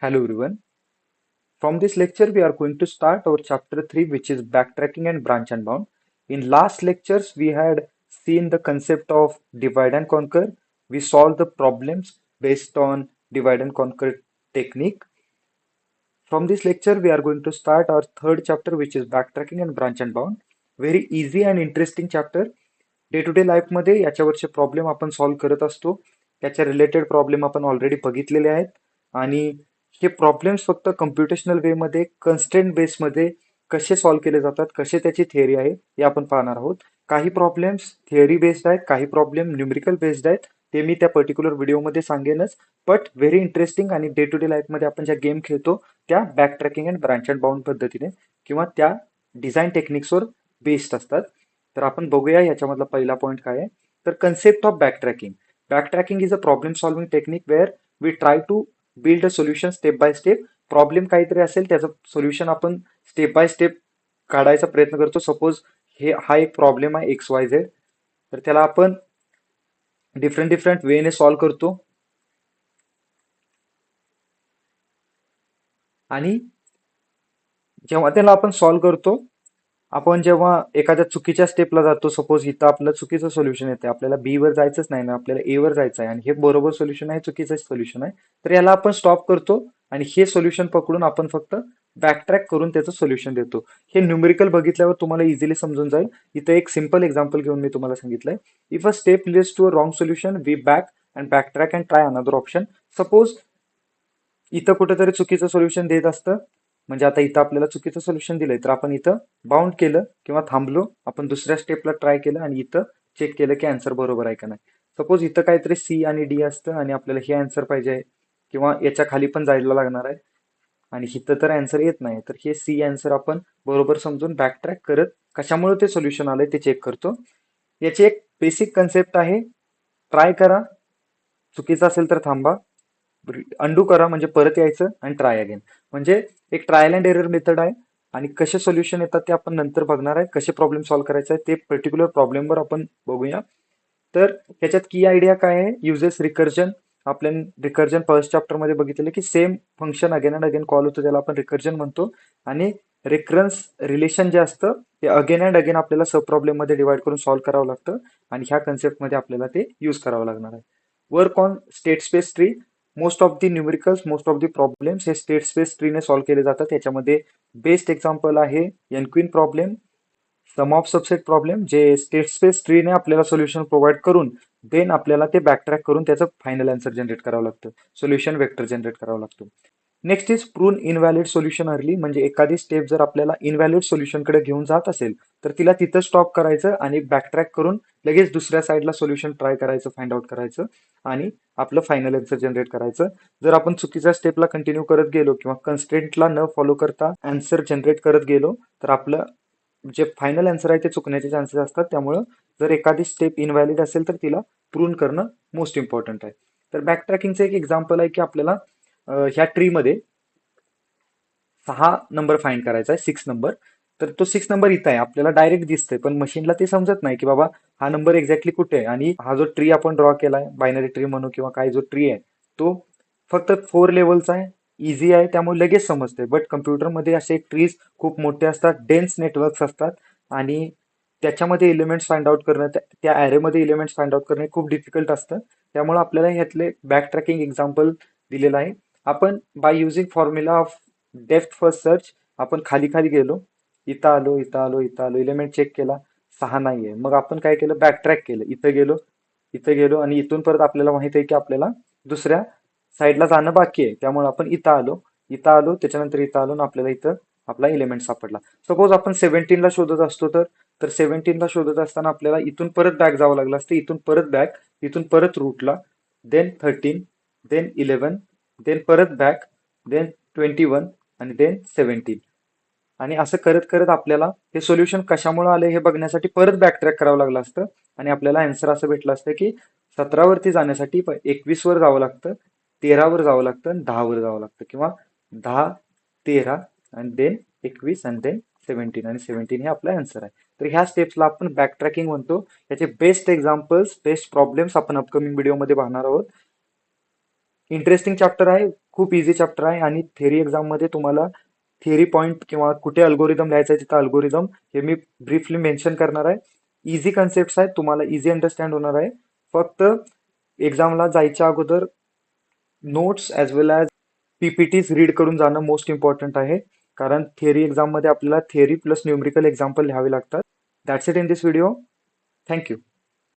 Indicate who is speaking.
Speaker 1: Hello everyone. From this lecture, we are going to start our chapter 3, which is backtracking and branch and bound. In last lectures, we had seen the concept of divide and conquer. We solved the problems based on divide and conquer technique. From this lecture, we are going to start our third chapter, which is backtracking and branch and bound. Very easy and interesting chapter. Day to day लाईफमध्ये याच्यावरचे problem आपण solve करत असतो. त्याच्या related problem आपण already बघितलेले आहेत आणि हे प्रॉब्लेम्स फक्त कम्प्युटेशनल वे मध्ये कन्स्ट्रेंट बेसमध्ये कसे सॉल्व्ह केले जातात, कसे त्याची थिअरी आहे हे आपण पाहणार आहोत. काही प्रॉब्लेम्स थिअरी बेस्ड आहेत, काही प्रॉब्लेम न्यूमेरिकल बेस्ड आहेत. ते मी त्या पर्टिक्युलर व्हिडिओमध्ये सांगेनच. बट व्हेरी इंटरेस्टिंग आणि डे टू डे लाईफमध्ये आपण ज्या गेम खेळतो त्या back tracking and branch and bound पद्धतीने किंवा त्या डिझाईन टेक्निक्सवर बेस्ड असतात. तर आपण बघूया याच्यामधला पहिला पॉईंट काय आहे. तर concept of backtracking. Backtracking is a problem solving technique where we try to build a solution step by step. Problem काहीतरी असेल त्याचं सोल्युशन आपण स्टेप बाय स्टेप काढायचा प्रयत्न करतो. सपोज हा एक प्रॉब्लेम आहे एक्स वाय झेड, तर त्याला आपण डिफरंट डिफरंट वेने सॉल्व्ह करतो आणि जेव्हा त्याला आपण सॉल्व्ह करतो, आपण जेव्हा एखाद्या चुकीच्या स्टेपला जातो, सपोज इथं आपलं चुकीचं सोल्युशन येते, आपल्याला बी वर जायचंच नाही ना, आपल्याला ए वर जायचं आहे आणि हे बरोबर सोल्युशन आहे, चुकीचं सोल्युशन आहे, तर याला आपण स्टॉप करतो आणि हे सोल्युशन पकडून आपण फक्त बॅकट्रॅक करून त्याचं सोल्युशन देतो. हे न्यूमेरिकल बघितल्यावर तुम्हाला इझिली समजून जाईल. इथं एक सिंपल एक्झाम्पल घेऊन मी तुम्हाला सांगितलंय. If a step leads to a wrong solution we back and backtrack and try another option. Suppose इथं कुठेतरी चुकीचं सोल्युशन देत असतं, म्हणजे आता इथं आपल्याला चुकीचं सोल्युशन दिलंय, तर आपण इथं बाउंड केलं किंवा थांबलो, आपण दुसऱ्या स्टेपला ट्राय केलं आणि इथं चेक केलं की आन्सर बरोबर आहे का नाही. सपोज इथं काहीतरी सी आणि डी असतं आणि आपल्याला हे आन्सर पाहिजे आहे किंवा याच्या खाली पण जायला लागणार आहे आणि इथं तर आन्सर येत नाही, तर हे सी आन्सर आपण बरोबर समजून बॅकट्रॅक करत कशामुळे ते सोल्युशन आलंय ते चेक करतो. याची एक बेसिक कन्सेप्ट आहे. ट्राय करा, चुकीचं असेल तर थांबा, अंडू करा म्हणजे परत यायचं आणि ट्राय अगेन. म्हणजे एक ट्रायल अँड एरर मेथड आहे आणि कसे सोल्युशन येतात ते आपण नंतर बघणार आहे. कसे प्रॉब्लेम सॉल्व्ह करायचे आहे ते पर्टिक्युलर प्रॉब्लेमवर आपण बघूया. तर ह्याच्यात की आयडिया काय आहे, युजेस रिकर्जन. आपण रिकर्जन फर्स्ट चॅप्टर मध्ये बघितलेलं की same function again and again call होतो, त्याला आपण रिकर्जन म्हणतो. आणि रेकरन्स रिलेशन जे असतं ते अगेन अँड अगेन आपल्याला सब प्रॉब्लेम मध्ये डिवाइड करून सॉल्व्ह करावं लागतं आणि ह्या कन्सेप्ट मध्ये आपल्याला ते यूज करावं लागणार आहे. Work on state space tree. Most of the numericals, most of the problems हे स्टेट स्पेस ट्रीने सॉल्व्ह केले जातात. याच्यामध्ये बेस्ट एक्झाम्पल आहे N queen problem, sum of subset problem, जे स्टेट स्पेस ट्रीने आपल्याला सोल्युशन प्रोव्हाइड करून देन आपल्याला ते बॅकट्रॅक करून त्याचं फायनल आन्सर जनरेट करावं लागतं, सोल्युशन वेक्टर जनरेट करावं लागतो. Next is prune invalid solution early. म्हणजे एखादी स्टेप जर आपल्याला इनव्हॅलिड सोल्युशनकडे घेऊन जात असेल तर तिला तिथं स्टॉप करायचं आणि बॅकट्रॅक करून लगेच दुसऱ्या साईडला सोल्युशन ट्राय करायचं, फाइंड आउट करायचं आणि आपलं फायनल आन्सर जनरेट करायचं. जर आपण चुकीच्या स्टेपला कंटिन्यू करत गेलो किंवा कन्स्ट्रेंटला न फॉलो करता आन्सर जनरेट करत गेलो तर आपलं जे फायनल आन्सर आहे ते चुकण्याचे चान्सेस असतात. त्यामुळं जर एखादी स्टेप इनव्हॅलिड असेल तर तिला प्रून करणं मोस्ट इम्पॉर्टंट आहे. तर बॅकट्रॅकिंगचं एक एक्झाम्पल आहे की आपल्याला ह्या ट्रीमध्ये 6 नंबर फाइंड करायचा आहे, 6 नंबर. तर तो 6 नंबर इथं आहे, आपल्याला डायरेक्ट दिसतंय, पण मशीनला ते समजत नाही की बाबा हा नंबर एक्झॅक्टली कुठे आहे. आणि हा जो ट्री आपण ड्रॉ केलाय, बायनरी ट्री म्हणू किंवा काय जो ट्री आहे, तो फक्त 4 लेवलचा आहे, इझी आहे, त्यामुळे लगेच समजते. बट कम्प्युटरमध्ये असे ट्रीज खूप मोठे असतात, डेन्स नेटवर्क्स असतात आणि त्याच्यामध्ये एलिमेंट्स फाइंड आउट करणं, त्या ॲरेमध्ये एलिमेंट्स फाइंड आउट करणे खूप डिफिकल्ट असतं. त्यामुळे आपल्याला ह्यातले बॅक ट्रॅकिंग एक्झाम्पल दिलेलं आहे. आपण by using formula of depth first search आपण खाली खाली गेलो, इथं आलो, इथं आलो, इथं आलो, एलिमेंट चेक केला, 6 नाहीये. मग आपण काय केलं, बॅकट्रॅक केलं, इथं गेलो, इथं गेलो आणि इथून परत आपल्याला माहित आहे की आपल्याला दुसऱ्या साईडला जाणं बाकी आहे. त्यामुळे आपण इथं आलो, इथं आलो, त्याच्यानंतर इथं आलो आणि आपल्याला इथं आपला एलिमेंट सापडला. सपोज आपण 17ला शोधत असतो, तर 17ला शोधत असताना आपल्याला इथून परत बॅक जावं लागलं असतं, इथून परत बॅक, इथून परत रूटला, देन 13, देन 11, देन परत बॅक, देन 21 आणि देन 17. आणि असं करत करत आपल्याला हे सोल्युशन कशामुळे आले हे बघण्यासाठी परत बॅकट्रॅक करावं लागलं असतं आणि आपल्याला आन्सर असं भेटलं असतं की 17वरती जाण्यासाठी 21वर जावं लागतं, 13वर जावं लागतं आणि 10वर जावं लागतं, किंवा 10, 13 आणि देन 21 आणि देन 17 आणि 17 हे आपलं आन्सर आहे. तर ह्या स्टेप्सला आपण बॅकट्रॅकिंग म्हणतो. याचे बेस्ट एक्झाम्पल्स, बेस्ट प्रॉब्लेम्स आपण अपकमिंग व्हिडिओमध्ये पाहणार आहोत. इंटरेस्टिंग चॅप्टर आहे, खूप इझी चॅप्टर आहे आणि थेअरी एक्झाममध्ये तुम्हाला थिअरी पॉईंट किंवा कुठे अल्गोरिदम लिहायचं आहे तिथं अल्गोरिदम हे मी ब्रीफली मेन्शन करणार आहे. इझी कन्सेप्ट आहेत, तुम्हाला इझी अंडरस्टँड होणार आहे. फक्त एक्झामला जायच्या अगोदर नोट्स ॲज वेल ॲज पीपीटीज रीड करून जाणं मोस्ट इम्पॉर्टंट आहे. कारण थिअरी एक्झाममध्ये आपल्याला थिअरी प्लस न्यूमरिकल एक्झाम्पल लिहावे लागतात. That's it in this video. Thank you.